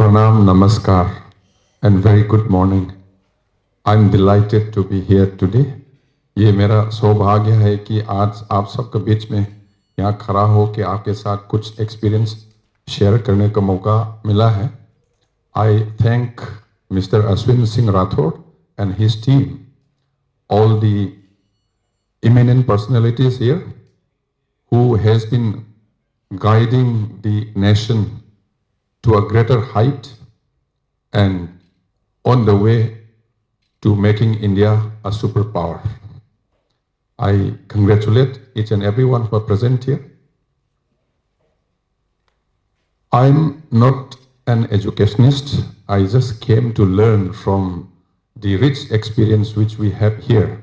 Pranam, Namaskar, and very good morning. I'm delighted to be here today. ये मेरा सौभाग्य है कि आज आप सबके बीच में यहाँ खड़ा हो के आपके साथ कुछ एक्सपीरियंस शेयर करने का मौका मिला है. I thank Mr. Ashwin Singh Rathod and his team, all the eminent personalities here who has been guiding the nation to a greater height and on the way to making India a superpower. I congratulate each and everyone who are present here. I'm not an educationist. I just came to learn from the rich experience which we have here.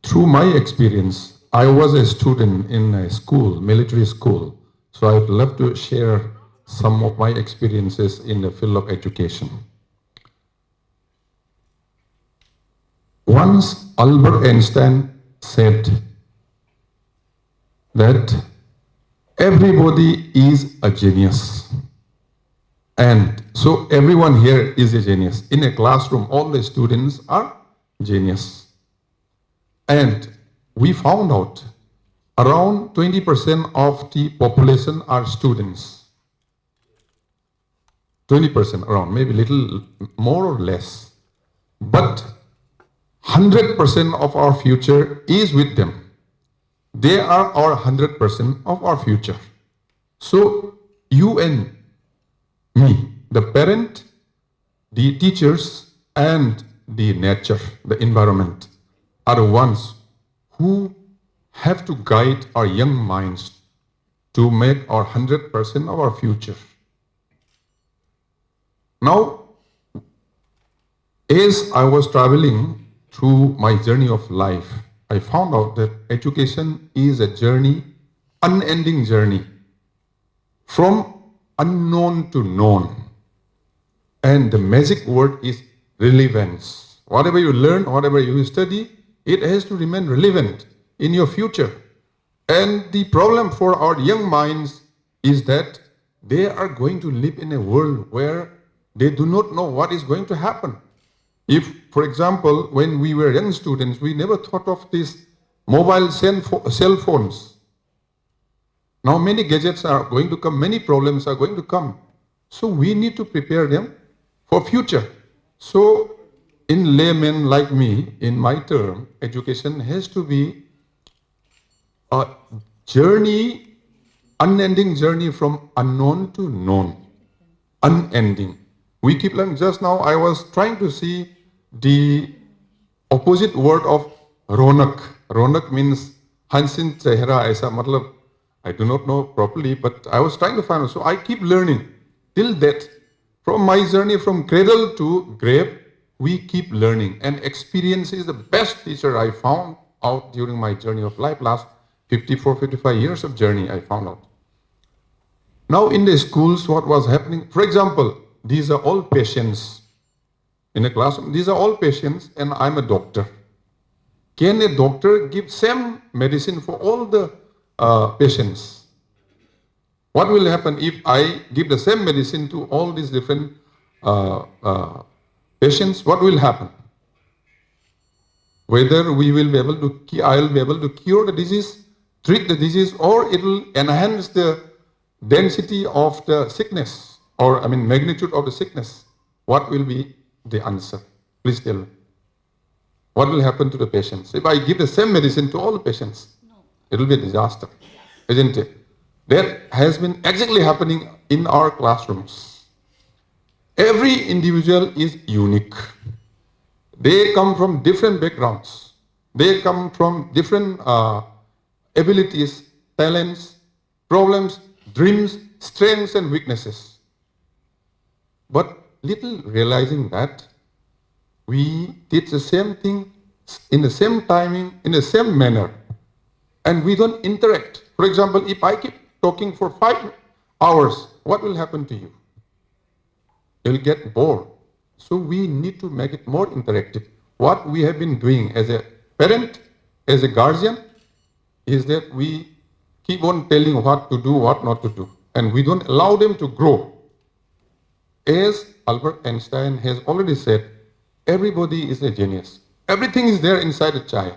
Through my experience, I was a student in a school, military school, so I'd love to share some of my experiences in the field of education. Once Albert Einstein said that everybody is a genius. And so everyone here is a genius. In a classroom, all the students are genius. And we found out around 20% of the population are students. 20% around, maybe a little more or less. But 100% of our future is with them. They are our 100% of our future. So you and me, the parent, the teachers, and the nature, the environment, are the ones who have to guide our young minds to make our 100% of our future. Now, as I was traveling through my journey of life, I found out that education is a journey, unending journey, from unknown to known. And the magic word is relevance. Whatever you learn, whatever you study, it has to remain relevant in your future. And the problem for our young minds is that they are going to live in a world where they do not know what is going to happen. If, for example, when we were young students, we never thought of these mobile cell phones. Now many gadgets are going to come, many problems are going to come. So we need to prepare them for future. So in laymen like me, in my term, education has to be a journey, unending journey from unknown to known. Unending. We keep learning. Just now I was trying to see the opposite word of ronak. Ronak means Hansin Chehra Aisa Matlab. I do not know properly, but I was trying to find out. So I keep learning till that. From my journey from cradle to grave, we keep learning. And experience is the best teacher I found out during my journey of life. Last 54, 55 years of journey I found out. Now in the schools, what was happening? For example, these are all patients in a classroom. These are all patients and I'm a doctor. Can a doctor give same medicine for all the patients? What will happen if I give the same medicine to all these different patients? What will happen? Whether we will be able to, I will be able to cure the disease, treat the disease, or it will enhance the density of the sickness, or magnitude of the sickness. What will be the answer? Please tell me. What will happen to the patients? If I give the same medicine to all the patients, it will be a disaster, isn't it? That has been exactly happening in our classrooms. Every individual is unique. They come from different backgrounds. They come from different abilities, talents, problems, dreams, strengths and weaknesses. But little realizing that we did the same thing in the same timing, in the same manner, and we don't interact. For example, if I keep talking for 5 hours, what will happen to you? You'll get bored. So we need to make it more interactive. What we have been doing as a parent, as a guardian, is that we keep on telling what to do, what not to do. and we don't allow them to grow. As Albert Einstein has already said, everybody is a genius. Everything is there inside a child.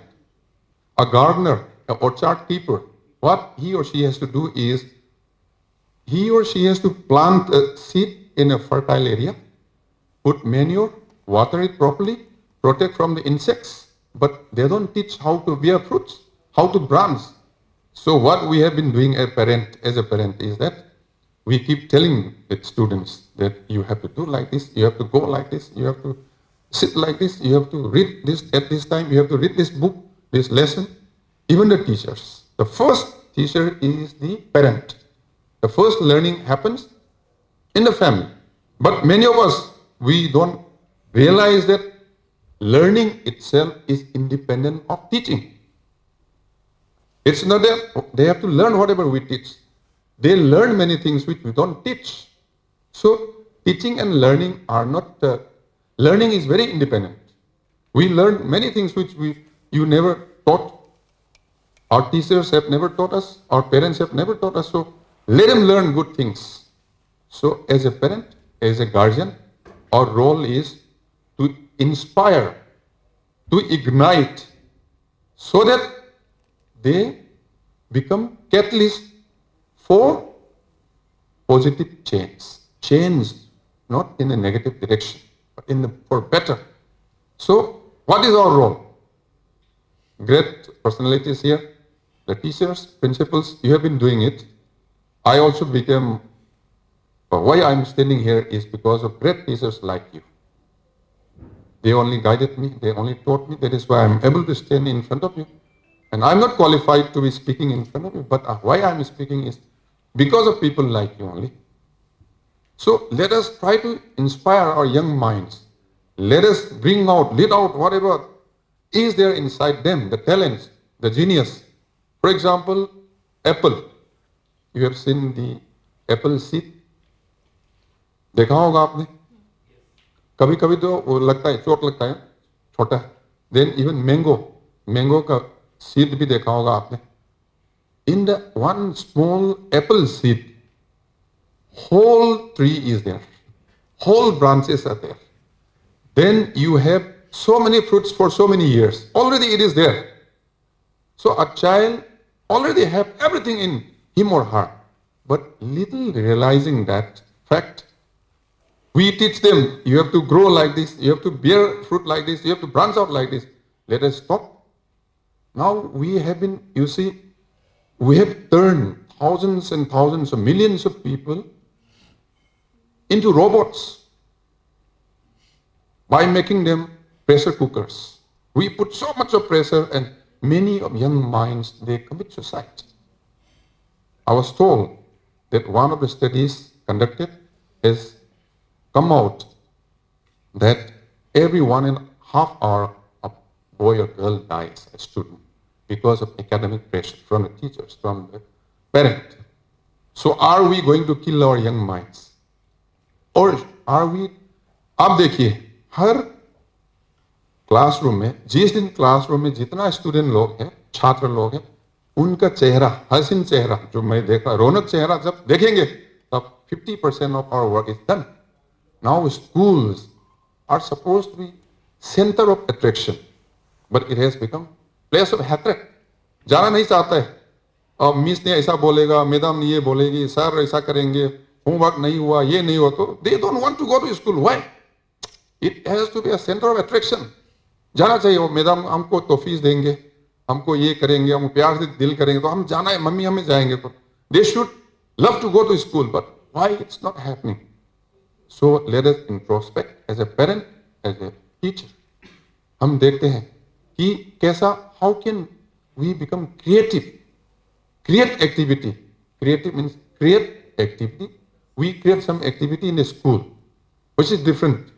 A gardener, an orchard keeper, what he or she has to do is, he or she has to plant a seed in a fertile area, put manure, water it properly, protect from the insects, but they don't teach how to bear fruits, how to branch. So what we have been doing as a parent is that we keep telling the students that you have to do like this, you have to go like this, you have to sit like this, you have to read this at this time, you have to read this book, this lesson. Even the teachers. The first teacher is the parent. The first learning happens in the family. But many of us, we don't realize that learning itself is independent of teaching. It's not that they have to learn whatever we teach. They learn many things which we don't teach. So teaching and learning are not, learning is very independent. We learn many things which you never taught. Our teachers have never taught us, our parents have never taught us, so let them learn good things. So as a parent, as a guardian, our role is to inspire, to ignite, so that they become catalysts for positive change. Change, not in a negative direction, but for better. So, what is our role? Great personalities here, the teachers, principals, you have been doing it. I also became, why I'm standing here is because of great teachers like you. They only guided me, they only taught me, that is why I'm able to stand in front of you. And I'm not qualified to be speaking in front of you, but why I'm speaking is because of people like you only. So let us try to inspire our young minds. Let us bring out, let out whatever is there inside them, the talents, the genius. For example, apple. You have seen the apple seed. देखा होगा आपने? कभी कभी तो वो लगता है, चोट लगता है, छोटा. Then even mango का seed भी देखा होगा आपने. In the one small apple seed, whole tree is there, whole branches are there. Then you have so many fruits for so many years. Already it is there. So a child already have everything in him or her, but little realizing that fact. We teach them, you have to grow like this, you have to bear fruit like this, you have to branch out like this. Let us stop. Now we have been, you see, we have turned thousands and thousands of millions of people into robots by making them pressure cookers. We put so much of pressure and many of young minds, they commit suicide. I was told that one of the studies conducted has come out that every 1.5 hours a boy or girl dies, a student, because of academic pressure from the teachers, from the parent. So are we going to kill our young minds? Or are we, आप देखिए, हर classroom में, जिस दिन classroom में जितना student लोग हैं, छात्र लोग हैं, उनका चेहरा, हसीन चेहरा जो मैं देख रहा, रौनक चेहरा जब देखेंगे, तब 50% of our work is done. Now schools are supposed to be center of attraction, but it has become place of hatred. जाना नहीं चाहता है. अब मिस ने ऐसा बोलेगा, मैडम ने ये बोलेगी, सर ऐसा करेंगे, होमवर्क नहीं हुआ, ये नहीं हुआ, तो they don't want to go to school. Why? It has to be a center of attraction. जाना चाहिए. वो मैडम हमको तोफीज देंगे, हमको ये करेंगे, हम प्यार से दिल करेंगे, तो हम जाना है, मम्मी हमें जाएंगे. तो they should love to go to school, but why it's not happening? So let us introspect as a parent, as a teacher. हम देखते हैं कि कैसा, how can we become creative? Create activity. Creative means create activity. We create some activity in a school, which is different.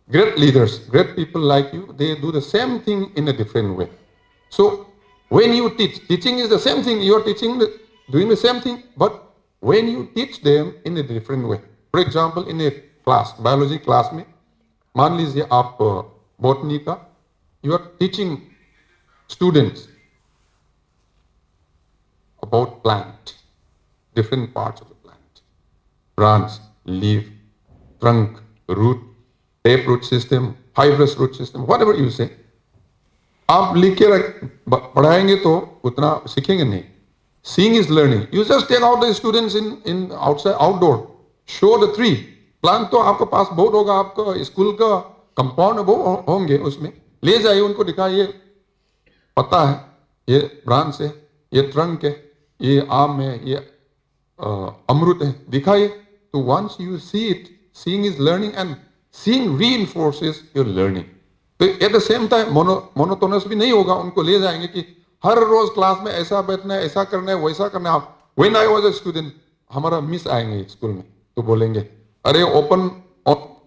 Great leaders, great people like you, they do the same thing in a different way. So when you teach, teaching is the same thing, you are teaching, doing the same thing, but when you teach them in a different way. For example, in a class, biology class में, मान लीजिए आप botany का, you are teaching students about plant. different parts of the plant. Branch, leaf, trunk, root, tape root system, fibrous root system, whatever you say. आप लिख के पढ़ाएंगे तो उतना सीखेंगे नहीं. Seeing is learning. You just take out the students in outside outdoor, show the tree. Plant तो आपके पास बहुत होगा, आपका स्कूल का कंपाउंड बहुत होंगे, उसमें ले जाइए, उनको दिखाइए, पता है ये ब्रांच है, ये ट्रंक है, ये आम है, ये अमृत है, दिखाइए. तो once you see it, seeing is learning and seeing reinforces your learning. तो at the same time monotonous भी नहीं होगा. उनको ले जाएंगे कि हर रोज क्लास में ऐसा बैठना है, ऐसा करना है, वैसा करना है. आप when I was a student, हमारा मिस आएंगे स्कूल में तो बोलेंगे, अरे ओपन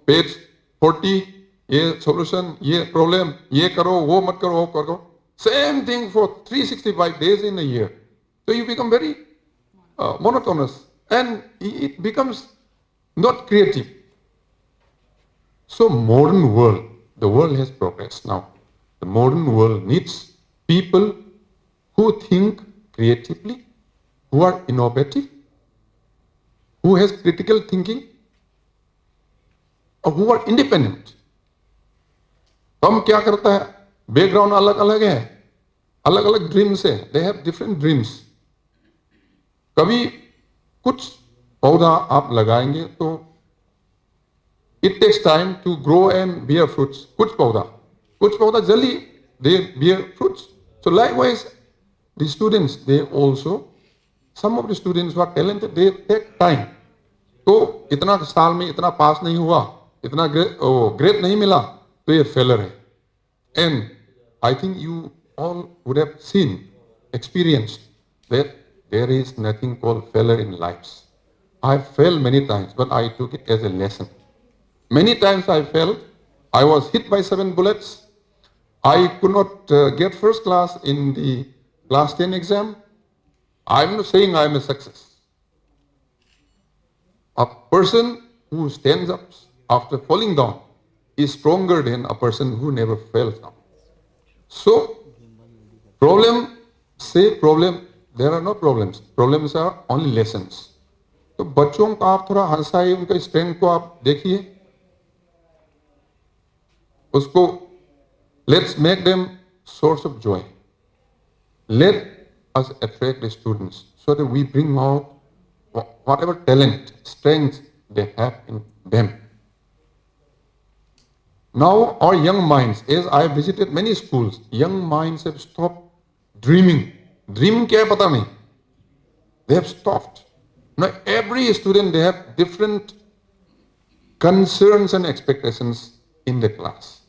पेज 40, ये सॉल्यूशन, ये प्रॉब्लम, ये करो, वो मत करो, वो करो. Same thing for 365 days in a year. So you become very monotonous and it becomes not creative. So modern world, the world has progressed now. The modern world needs people who think creatively, who are innovative, who has critical thinking, or who are independent. हम क्या करता है, background अलग अलग है, अलग अलग dreams है, दे हैव डिफरेंट ड्रीम्स. कभी कुछ पौधा आप लगाएंगे तो it takes time to grow and bear fruits. कुछ पौधा जल्दी they bear fruits. So likewise, the students, they also, some of the students who are talented, they take time. तो इतना साल में इतना पास नहीं हुआ, इतना ग्रेड नहीं मिला, तो ये फेलर है. And I think you all would have seen, experienced that there is nothing called failure in lives. I failed many times, but I took it as a lesson. Many times I failed. I was hit by 7 bullets. I could not get first class in the class 10 exam. I'm not saying I'm a success. A person who stands up after falling down is stronger than a person who never falls down. So, there are no problems. Problems are only lessons. तो बच्चों को आप थोड़ा हंसाइए, उनका strength को आप देखिए, उसको let's make them source of joy. Let us attract the students so that we bring out whatever talent, strength they have in them. Now our young minds, as I visited many schools, young minds have stopped dreaming. Dream क्या है पता नहीं. They have stopped. Now every student, they have different concerns and expectations in the class.